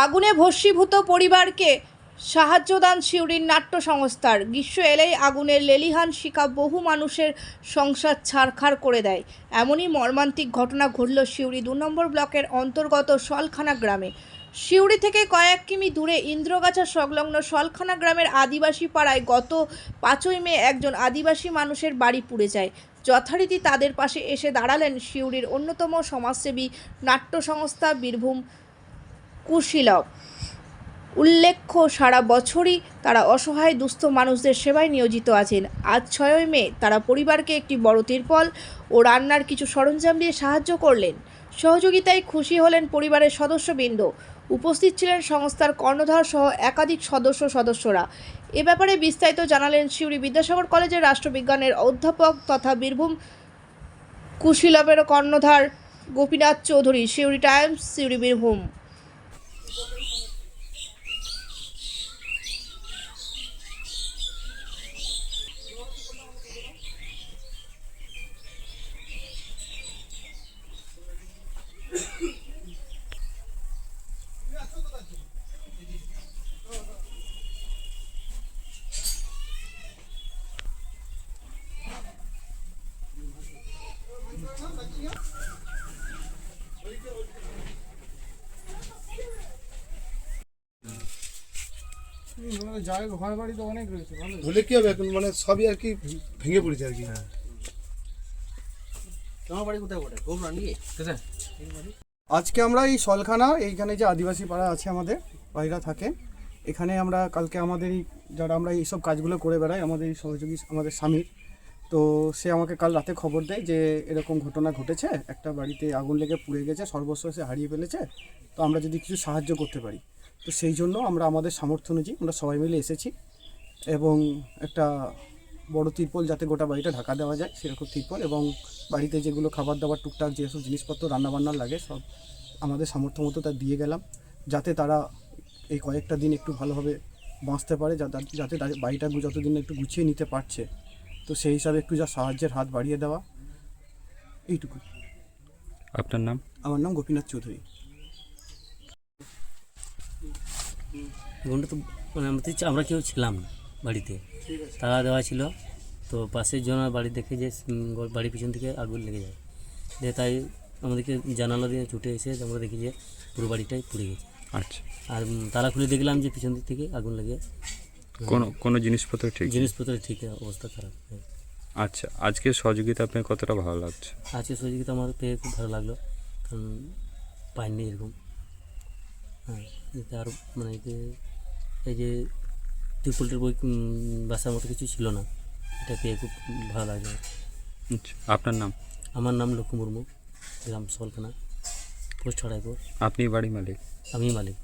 আগুনে ভস্মীভূত পরিবারকে সাহায্যদান সিউড়ির নাট্য সংস্থার। গ্রীষ্ম এলেই আগুনের লেলিহান শিখা বহু মানুষের সংসার ছারখার করে দেয়। এমনই মর্মান্তিক ঘটনা ঘটল সিউড়ি ২ নম্বর ব্লকের অন্তর্গত সলখানা গ্রামে। সিউড়ি থেকে কয়েক কিমি দূরে ইন্দ্রগাছা সংলগ্ন সলখানা গ্রামের আদিবাসী পাড়ায় গত ৫ই মে একজন আদিবাসী মানুষের বাড়ি পুড়ে যায়। যথারীতি তাদের পাশে এসে দাঁড়ালেন সিউড়ির অন্যতম সমাজসেবী নাট্য সংস্থা বীরভূম কুশীলব। উল্লেখ্য, সারা বছরই তারা অসহায় দুস্থ মানুষদের সেবায় নিয়োজিত আছেন। আজ ৬ই মে তারা পরিবারকে একটি বড় তিরপল ও রান্নার কিছু সরঞ্জাম দিয়ে সাহায্য করলেন। সহযোগিতায় খুশি হলেন পরিবারের সদস্যবৃন্দ। উপস্থিত ছিলেন সংস্থার কর্ণধার সহ একাধিক সদস্যরা। এ ব্যাপারে বিস্তারিত জানালেন সিউড়ি বিদ্যাসাগর কলেজের রাষ্ট্রবিজ্ঞানের অধ্যাপক তথা বীরভূম কুশীলবের কর্ণধার গোপীনাথ চৌধুরী। সিউড়ি টাইমস, সিউড়ি, বীরভূম। ঘর বাড়ি তো অনেক রয়েছে, ভালো হলে কি হবে এখন, মানে সবই আর কি ভেঙে পড়েছে আর কি। তোমার বাড়ি কোথায় ওঠে? গোবরা নিয়ে কোথায়? আজকে আমরা এই সলখানা, এইখানে যে আদিবাসী পাড়া আছে আমাদের ভাইরা থাকে, এখানে আমরা কালকে আমাদের যারা আমরা এইসব কাজগুলো করে বেড়াই, আমাদের এই সহযোগী আমাদের স্বামীর, তো সে আমাকে কাল রাতে খবর দেয় যে এরকম ঘটনা ঘটেছে, একটা বাড়িতে আগুন লেগে পুড়ে গেছে, সর্বস্ব সে হারিয়ে ফেলেছে, তো আমরা যদি কিছু সাহায্য করতে পারি, তো সেই জন্য আমরা আমাদের সামর্থ্য অনুযায়ী আমরা সবাই মিলে এসেছি এবং একটা বড় তিরপল যাতে গোটা বাড়িটা ঢাকা দেওয়া যায় সেরকম তিরপল, এবং বাড়িতে যেগুলো খাবার দাবার টুকটাক যেসব জিনিসপত্র রান্নাবান্নার লাগে সব আমাদের সামর্থ্য মতো তা দিয়ে গেলাম, যাতে তারা এই কয়েকটা দিন একটু ভালোভাবে বাঁচতে পারে, যাতে তাদের বাড়িটা যতদিন একটু গুছিয়ে নিতে পারছে, তো সেই হিসাবে একটু যা সাহায্যের হাত বাড়িয়ে দেওয়া, এইটুকু। আপনার নাম? আমার নাম গোপীনাথ চৌধুরী। ঘন্টা তো মানে আমরা কেউ ছিলাম না বাড়িতে, তালা দেওয়া ছিল, তো পাশের জন্য বাড়ি দেখে যে বাড়ির পিছন থেকে আগুন লেগে যায়, দিয়ে তাই আমাদেরকে জানালা দিয়ে ছুটে এসে আমরা দেখি যে পুরো বাড়িটাই পুড়ে গেছে। আচ্ছা, আর তালা খুলে দেখলাম যে পিছন দিক থেকে আগুন লেগে কোনো জিনিসপত্র জিনিসপত্রের ঠিক অবস্থা খারাপ। আচ্ছা, আজকে সহযোগিতা আপনার কতটা ভালো লাগছে? আজকে সহযোগিতা আমার পেয়ে খুব ভালো লাগলো, কারণ পাইনি এরকম। হ্যাঁ, এতে আরও মানে এই যে ত্রিপলটির বই বাসার মতো কিছু ছিল না, এটা পেয়ে খুব ভালো লাগলো। আচ্ছা, আপনার নাম? আমার নাম লক্ষ্মী মুর্মু, গ্রাম সলখানা, পোস্ট হরাইপুর। আপনি বাড়ি মালিক? আমি মালিক।